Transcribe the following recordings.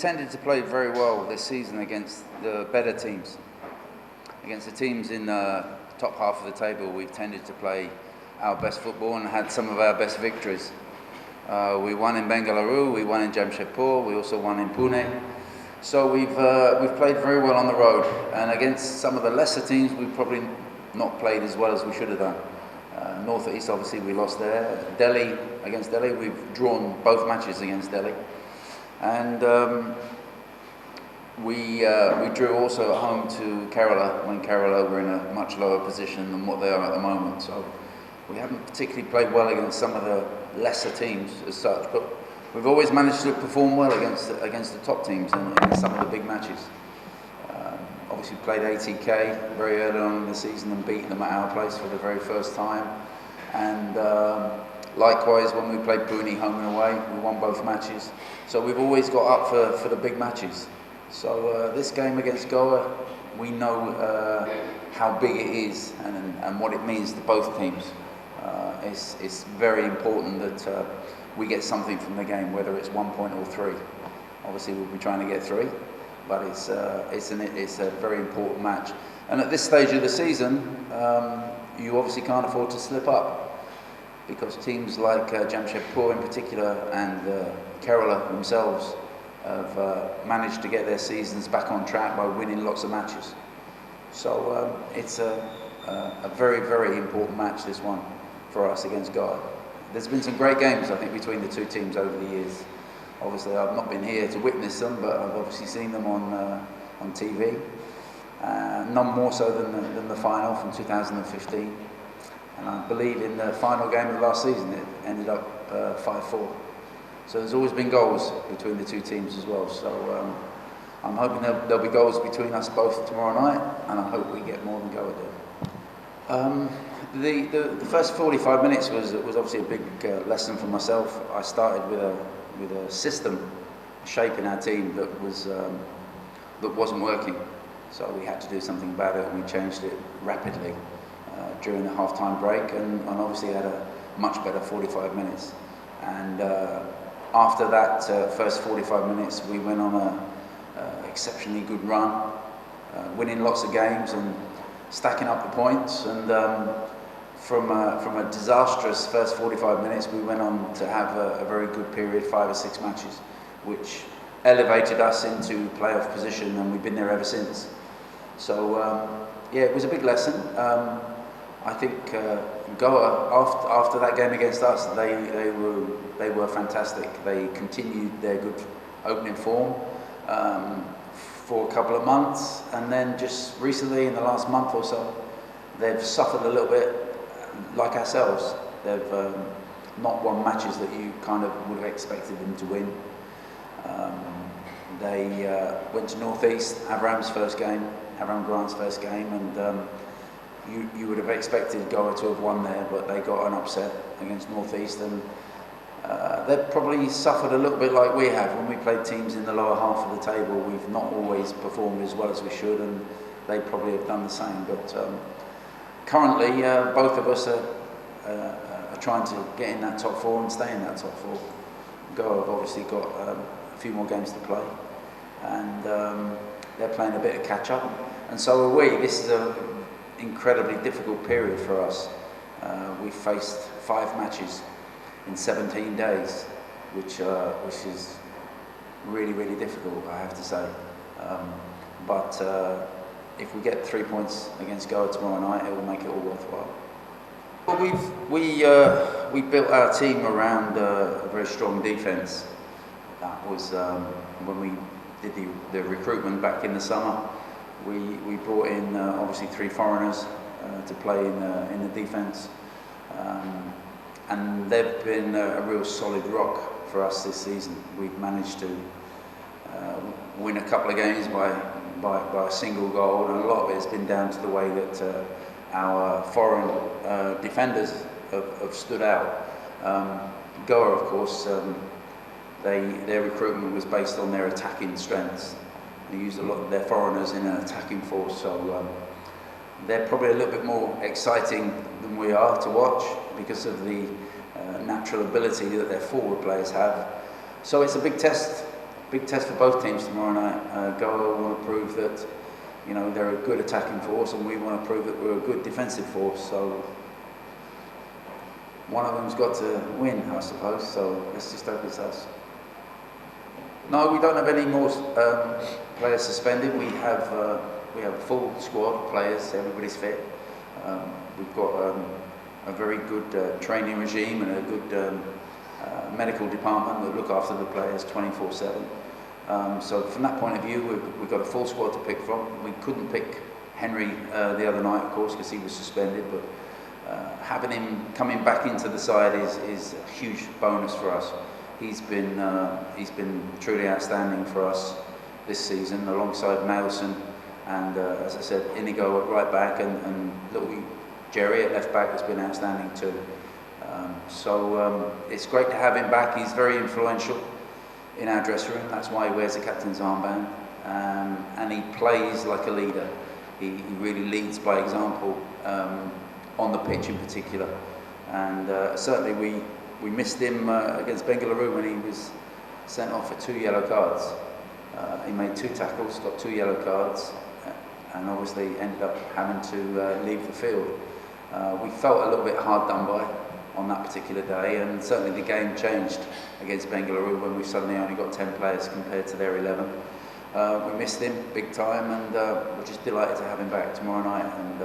tended to play very well this season against the better teams. Against the teams in the top half of the table, we've tended to play our best football and had some of our best victories. We won in Bengaluru, we won in Jamshedpur, we also won in Pune. So we've played very well on the road, and against some of the lesser teams, we've probably not played as well as we should have done. North East, obviously, we lost there. Delhi, against Delhi, we've drawn both matches against Delhi. And we drew also at home to Kerala, when Kerala were in a much lower position than what they are at the moment. So we haven't particularly played well against some of the lesser teams as such, but we've always managed to perform well against the top teams in some of the big matches. Obviously played ATK very early on in the season and beaten them at our place for the very first time. And likewise, when we played Pune home and away, we won both matches. So we've always got up for the big matches. So this game against Goa, we know how big it is and what it means to both teams. It's very important that we get something from the game, whether it's 1 point or 3. Obviously, we'll be trying to get 3, but it's a very important match. And at this stage of the season, you obviously can't afford to slip up, because teams like Jamshedpur in particular and Kerala themselves have managed to get their seasons back on track by winning lots of matches. So it's a very, very important match, this one, for us against Goa. There's been some great games, I think, between the two teams over the years. Obviously, I've not been here to witness them, but I've obviously seen them on TV. None more so than the final from 2015. And I believe in the final game of last season, it ended up 5-4. So there's always been goals between the two teams as well. So I'm hoping there'll be goals between us both tomorrow night, and I hope we get more than Goa do. The first 45 minutes was obviously a big lesson for myself. I started with a system, shape in our team that wasn't working. So we had to do something about it, and we changed it rapidly during the half-time break, and obviously had a much better 45 minutes. And after that first 45 minutes, we went on an exceptionally good run, winning lots of games and stacking up the points. And from a disastrous first 45 minutes, we went on to have a very good period, 5 or 6 matches, which elevated us into playoff position, and we've been there ever since. So yeah, it was a big lesson. I think Goa, after that game against us, they were fantastic. They continued their good opening form for a couple of months, and then just recently, in the last month or so, they've suffered a little bit, like ourselves. They've not won matches that you kind of would have expected them to win. They went to North East, Avram Grant's first game, and you would have expected Goa to have won there, but they got an upset against North East, and they've probably suffered a little bit like we have. When we played teams in the lower half of the table, we've not always performed as well as we should, and they probably have done the same. But currently, both of us are trying to get in that top 4 and stay in that top 4. Goa have obviously got a few more games to play, and they're playing a bit of catch-up, and so are we. This is an incredibly difficult period for us. We've faced 5 matches in 17 days, which is really, really difficult, I have to say. But if we get 3 points against Goa tomorrow night, it will make it all worthwhile. Well, we built our team around a very strong defence. That was when we did the recruitment back in the summer. We brought in obviously 3 foreigners to play in the defence, and they've been a real solid rock for us this season. We've managed to win a couple of games by a single goal, and a lot of it has been down to the way that our foreign defenders have stood out. Goa, of course, their recruitment was based on their attacking strengths. They used a lot of their foreigners in an attacking force, so they're probably a little bit more exciting than we are to watch because of the natural ability that their forward players have. So it's a big test big test for both teams tomorrow night. Goa want to prove that, you know, they're a good attacking force, and we want to prove that we're a good defensive force. So one of them's got to win, I suppose. So let's just hope it's us. No, we don't have any more players suspended. We have a full squad of players. Everybody's fit. We've got a very good training regime and a good medical department that look after the players 24/7. So from that point of view, we've got a full squad to pick from. We couldn't pick Henry the other night, of course, because he was suspended, but having him coming back into the side is a huge bonus for us. He's been truly outstanding for us this season, alongside Nelson and, as I said, Inigo at right back, and little Jerry at left back has been outstanding too. So it's great to have him back. He's very influential in our dressing room. That's why he wears the captain's armband, and he plays like a leader. He really leads by example on the pitch in particular. And certainly we missed him against Bengaluru when he was sent off for 2 yellow cards. He made 2 tackles, got 2 yellow cards, and obviously ended up having to leave the field. We felt a little bit hard done by on that particular day, and certainly the game changed against Bengaluru when we suddenly only got 10 players compared to their 11. We missed him big time, and we're just delighted to have him back tomorrow night, and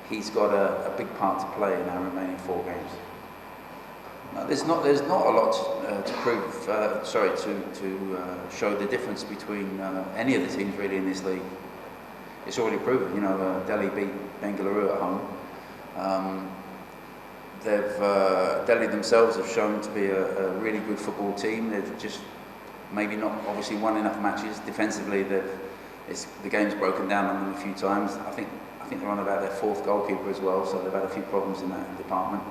he's got a big part to play in our remaining 4 games. There's not a lot to prove, to show the difference between any of the teams really in this league. It's already proven, you know, Delhi beat Bengaluru at home. Delhi themselves have shown to be a really good football team. They've just maybe not obviously won enough matches. Defensively, the game's broken down on them a few times. I think they're on about their 4th goalkeeper as well, so they've had a few problems in that department.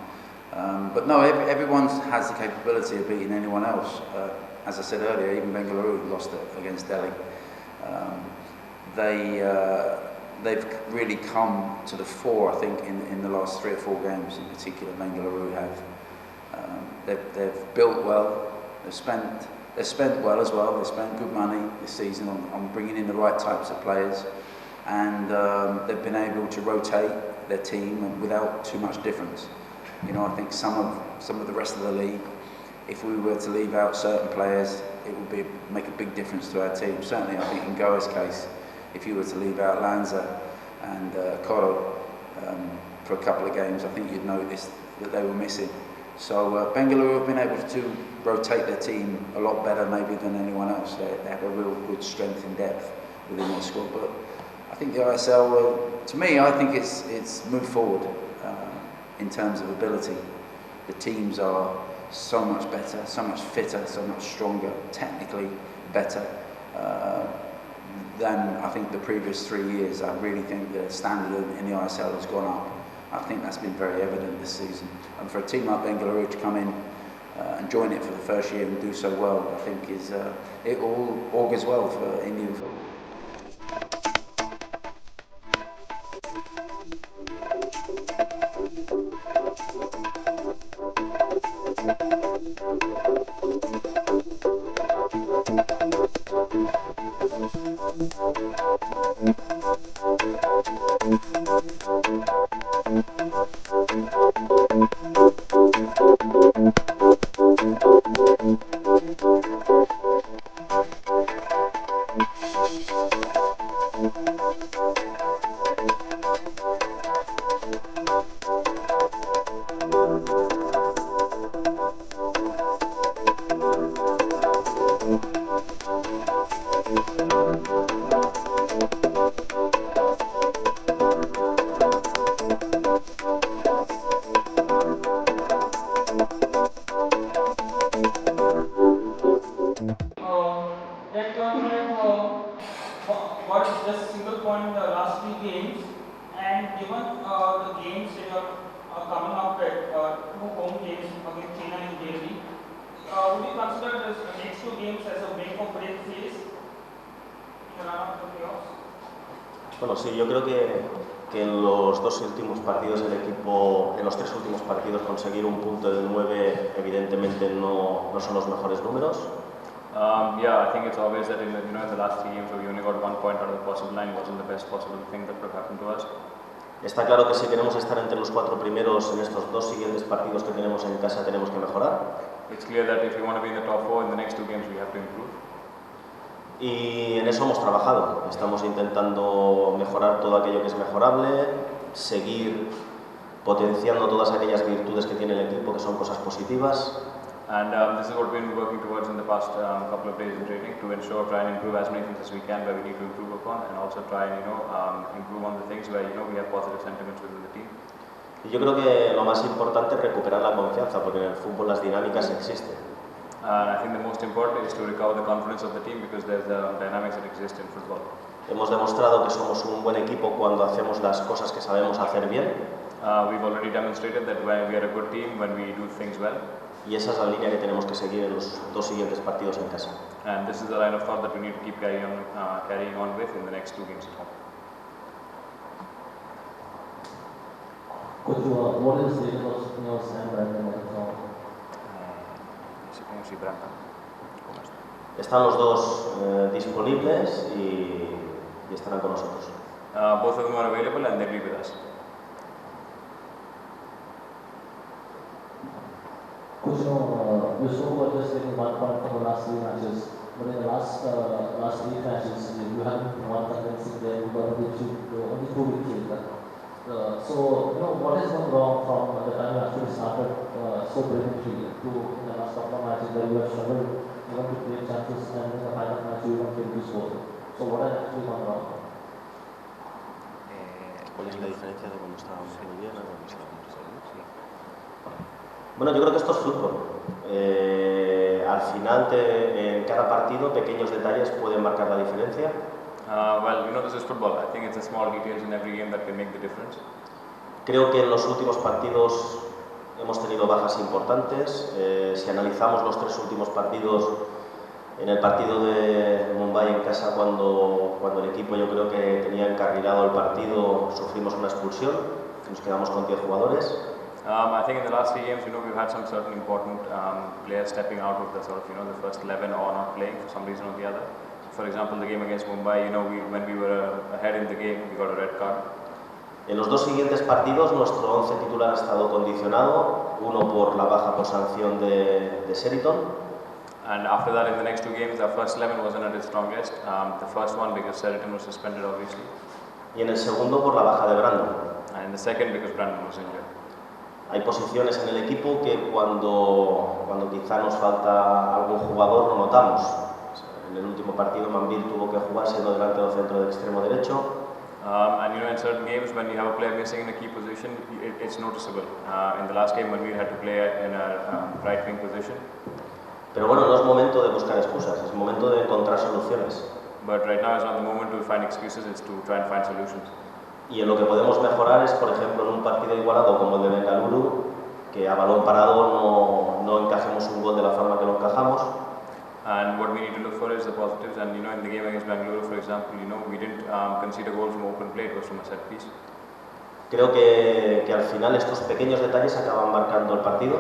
But no, everyone has the capability of beating anyone else. As I said earlier, even Bengaluru lost it against Delhi. They've really come to the fore, I think, in the last 3 or 4 games in particular. Bengaluru have. They've built well. They've spent well as well. They've spent good money this season on bringing in the right types of players, and they've been able to rotate their team without too much difference. You know, I think some of the rest of the league, if we were to leave out certain players, it would make a big difference to our team. Certainly, I think in Goa's case, if you were to leave out Lanza and Koro for a couple of games, I think you'd notice that they were missing. So Bengaluru have been able to rotate their team a lot better maybe than anyone else. They have a real good strength and depth within their squad. But I think the ISL, to me, I think it's moved forward in terms of ability. The teams are so much better, so much fitter, so much stronger, technically better than I think the previous 3 years. I really think the standard in the ISL has gone up. I think that's been very evident this season. And for a team like Bengaluru to come in and join it for the first year and do so well, I think it all augurs well for Indian football. Got just single point in the last 3 games, and given the games that are coming up at 2 home games against China and Delhi, would you consider this next 2 games as a make or break phase in the run-up to playoffs? Bueno, sí, yo creo que en los 2 últimos partidos el equipo, en los 3 últimos partidos conseguir un punto de 9 evidentemente no son los mejores números. Yeah, I think it's obvious that in the last 3 games where we only got 1 point out of the possible 9 wasn't the best possible thing that could have happened to us. Está claro que si queremos estar entre los 4 primeros en estos 2 siguientes partidos que tenemos en casa tenemos que mejorar. It's clear that if we want to be in the top 4 in the next 2 games, we have to improve. Y en eso hemos trabajado. Estamos intentando mejorar todo aquello que es mejorable, seguir potenciando todas aquellas virtudes que tiene el equipo, que son cosas positivas. And this is what we've been working towards in the past couple of days in training, to ensure, try and improve as many things as we can where we need to improve upon, and also try and improve on the things where we have positive sentiments within the team. Y yo creo que lo más importante es recuperar la confianza, porque en el fútbol las dinámicas existen. And I think the most important is to recover the confidence of the team, because there's the dynamics that exist in football. Hemos demostrado que somos un buen equipo cuando hacemos las cosas que sabemos hacer bien. We've already demonstrated that we are a good team when we do things well. Y esa es la línea que tenemos que seguir en los 2 siguientes partidos en casa. And this is the line of thought that we need to keep carrying on with in the next 2 games at home. Coach, what is the status of Neil Sam right now? Están los dos disponibles y estarán con nosotros. Both of them are available and they'll be with us. Coach, you spoke about just getting 1 point from the last 3 matches, but in the last 8 matches, you haven't won convincing there. You got only 2 victories. So, what has gone wrong from the time you actually started so brilliantly to in the last couple of matches where you have struggled even to create chances, and in the final match you don't get to score? So, what has actually gone wrong? ¿Cuál es la diferencia de cuando estábamos muy bien a cuando estábamos bien? Bueno, yo creo que esto es fútbol. Al final, en cada partido, pequeños detalles pueden marcar la diferencia. Well, this is football. I think it's the small details in every game that can make the difference. Creo que en los últimos partidos hemos tenido bajas importantes. Si analizamos los 3 últimos partidos, en el partido de Mumbai en casa, cuando el equipo yo creo que tenía encarrilado el partido, sufrimos una expulsión, nos quedamos con 10 jugadores. I think in the last 3 games, we've had some certain important players stepping out of the the first 11 or not playing for some reason or the other. For example, the game against Mumbai, when we were ahead in the game, we got a red card. En los 2 siguientes partidos, nuestro 11 titular ha estado condicionado, uno por la baja por sanción de Sheraton. And after that, in the next 2 games, our first 11 wasn't at its strongest. The first one because Sheraton was suspended, obviously. Y en el segundo por la baja de Brandon. And in the second because Brandon was injured. Hay posiciones en el equipo que cuando quizá nos falta algún jugador lo notamos. En el último partido Manville tuvo que jugar siendo delantero centro de extremo derecho. And in certain games when you have a player missing in a key position, it's noticeable. In the last game Manville had to play in a right wing position. Pero bueno, no es momento de buscar excusas, es momento de encontrar soluciones. But right now is not the moment to find excuses, it's to try and find solutions. Y en lo que podemos mejorar es, por ejemplo, en un partido igualado como el de Bengaluru, que a balón parado no encajemos un gol de la forma que lo encajamos. And what we need to look for is the positives. And in the game against Bangalore, for example, we didn't concede a goal from open play; it was from a set piece. Creo que al final estos pequeños detalles acaban marcando el partido.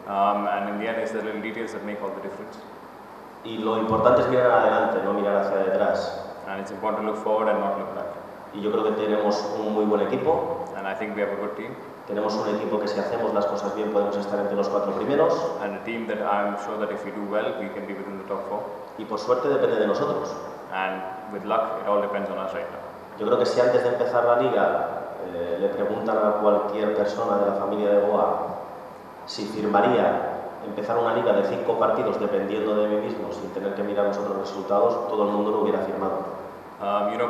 And in the end, it's the little details that make all the difference. Y lo importante es mirar adelante, no mirar hacia detrás. And it's important to look forward and not look back. Y yo creo que tenemos un muy buen equipo. And I think we have a good team. Tenemos un equipo que si hacemos las cosas bien podemos estar entre los 4 primeros. And a team that I'm sure that if we do well, we can be within the top 4. Y por suerte depende de nosotros. And with luck, it all depends on us right now. Yo creo que si antes de empezar la liga le preguntan a cualquier persona de la familia de Goa si firmaría empezar una liga de 5 partidos dependiendo de mí mismo sin tener que mirar los otros resultados, todo el mundo lo hubiera firmado.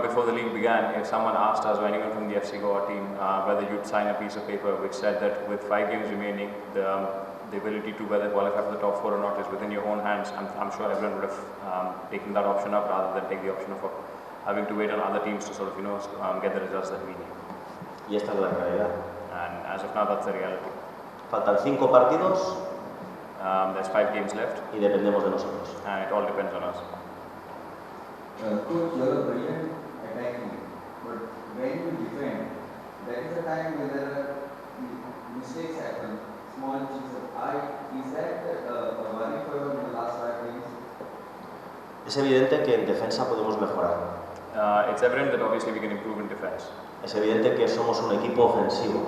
Before the league began, if someone asked us or anyone from the FC Goa team whether you'd sign a piece of paper which said that with 5 games remaining, the ability to whether qualify for the top 4 or not is within your own hands, I'm sure everyone would have taken that option up rather than take the option of having to wait on other teams to sort of get the results that we need. Y esta es la realidad. And as of now, that's the reality. Faltan 5 partidos. There's 5 games left. Y dependemos de nosotros. And it all depends on us. Coach, you are a brilliant attacking, but when you defend, there is a time when there are mistakes happen, small changes. Is that a worry for you in the last 5 games? Es evidente que en defensa podemos mejorar. It's evident that obviously we can improve in defense. Es evidente que somos un equipo ofensivo.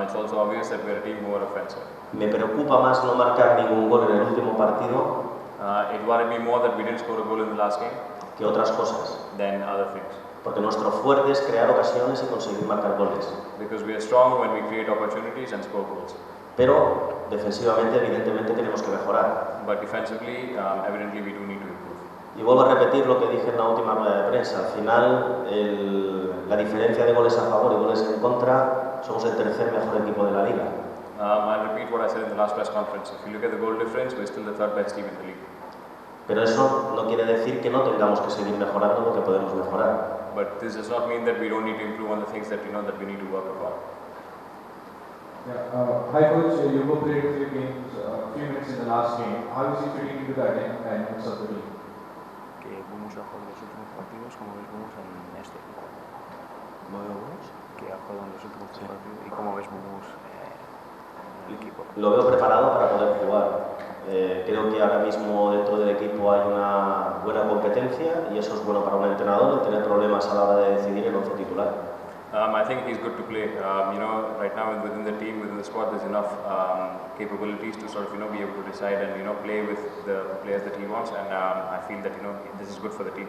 It's also obvious that we're a team who are offensive. Me preocupa más no marcar ningún gol en el último partido It worried me more that we didn't score a goal in the last game que otras cosas, than other things. porque nuestro fuerte es crear ocasiones y conseguir marcar goles. Because we are strong when we create opportunities and score goals. Pero defensivamente, evidentemente, tenemos que mejorar. But defensively, evidently we do need to improve. Y vuelvo a repetir lo que dije en la última rueda de prensa. Al final, la diferencia de goles a favor y goles en contra, somos el tercer mejor equipo de la liga. I'll repeat what I said in the last press conference. If you look at the goal difference, we're still the third best team in the league. Pero eso no quiere decir que no tengamos que seguir mejorando lo que podemos mejorar. But this does not mean that we don't need to improve on the things that that we need to work upon. Yeah, hi coach, you played a few games, a few minutes in the last game. How is he fitting into the dynamics of the team? Que vamos a jugar los últimos partidos como vemos en este. ¿Cómo vemos? Que ha jugado en los últimos partidos y cómo vemos el equipo. Lo veo preparado para poder jugar. Creo que ahora mismo dentro del equipo hay una buena competencia y eso es bueno para un entrenador, el tener problemas a la hora de decidir el once titular. I think he's good to play. Right now within the team, within the squad, there's enough capabilities to sort of be able to decide and play with the players that he wants, and I feel that this is good for the team.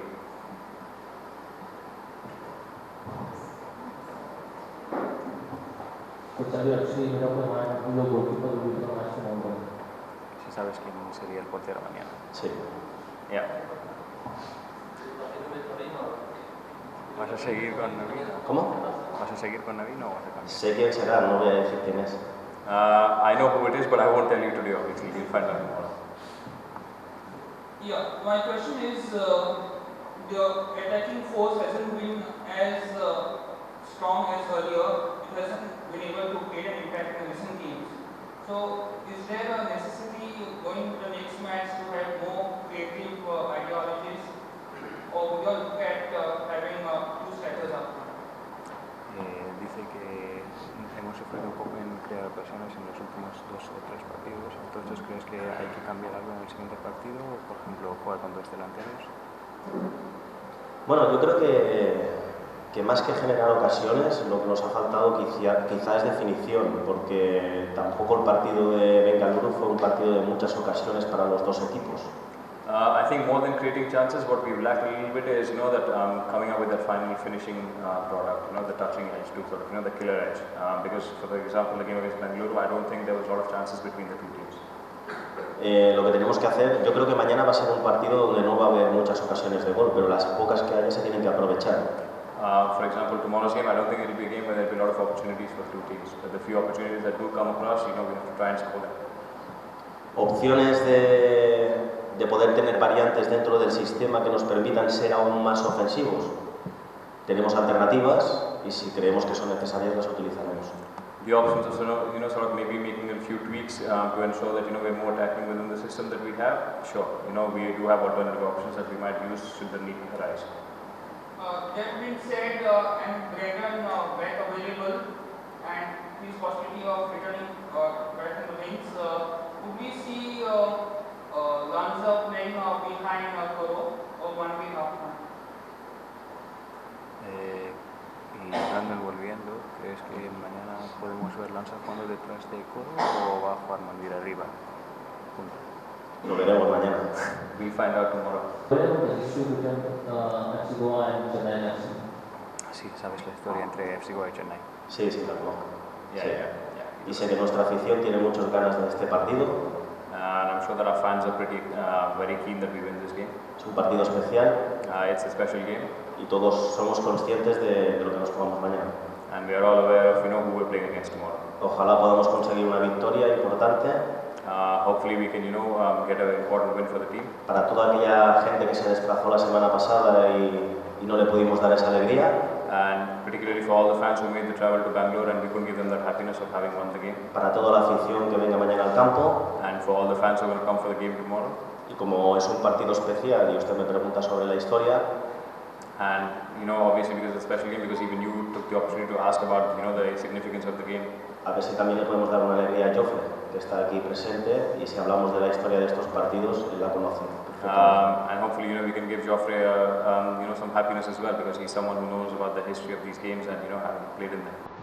Si sabes quién sería el portero mañana. Sí. Yeah. ¿Vas a seguir con Navino? ¿Cómo? ¿Vas a seguir con Navino o vas a cambiar? Sé quién será, no voy a decir quién es. I know who it is, but I won't tell you today, obviously. You'll find out tomorrow. Yeah, my question is, the attacking force hasn't been as strong as earlier. It hasn't been able to create an impact in recent games. So, is there a necessity going to the next match to have more creative ideologies, or would you look at having two strikers up? Dice que hemos sufrido un poco en crear ocasiones en los últimos 2 o 3 partidos. Entonces, ¿crees que hay que cambiar algo en el siguiente partido? Por ejemplo, jugar con 2 delanteros. Bueno, yo creo que más que generar ocasiones, lo que nos ha faltado quizá es definición, porque tampoco el partido de Bengaluru fue un partido de muchas ocasiones para los dos equipos. I think more than creating chances, what we've lacked a little bit is, that coming up with that final finishing product, the touching edge to sort of, the killer edge. Because, for example, the game against Bengaluru, I don't think there was a lot of chances between the two teams. Lo que tenemos que hacer, yo creo que mañana va a ser un partido donde no va a haber muchas ocasiones de gol, pero las pocas que haya se tienen que aprovechar. For example, tomorrow's game, I don't think it'll be a game where there'll be a lot of opportunities for two teams. But the few opportunities that do come across, we have to try and score them. Opciones de poder tener variantes dentro del sistema que nos permitan ser aún más ofensivos. Tenemos alternativas y si creemos que son necesarias las utilizaremos. The options of sort of maybe making a few tweaks to ensure that we're more attacking within the system that we have. Sure, we do have alternative options that we might use should the need arise. That being said, and Brendan back available, and his possibility of returning back in the wings, would we see Lanza playing behind Koro or one way up front? Y Randall volviendo, ¿crees que mañana podemos ver Lanza jugando detrás de Coro o va a jugar Mandir arriba? Punto. Lo veremos mañana. We'll find out tomorrow. Sí, sabes la historia entre FC Goa y Chennai. Sí, la conozco. Yeah, Sí. yeah. Y sé que nuestra afición tiene muchas ganas de este partido. And I'm sure that our fans are pretty very keen that we win this game. Es un partido especial It's a special game, y todos somos conscientes de lo que nos jugamos mañana. and we are all aware of who we're playing against tomorrow. Ojalá podamos conseguir una victoria importante Hopefully we can get an important win for the team. para toda aquella gente que se desplazó la semana pasada y no le pudimos dar esa alegría. And particularly for all the fans who made the travel to Bangalore and we couldn't give them that happiness of having won the game. Para toda la afición que venga mañana al campo. And for all the fans who are going to come for the game tomorrow. Y como es un partido especial y usted me pregunta sobre la historia, And obviously because it's a special game, because even you took the opportunity to ask about the significance of the game. a ver si también le podemos dar una alegría a Joffre, que está aquí presente, y si hablamos de la historia de estos partidos, él la conoce perfectamente. And hopefully, we can give Joffrey, some happiness as well, because he's someone who knows about the history of these games and, having played in them.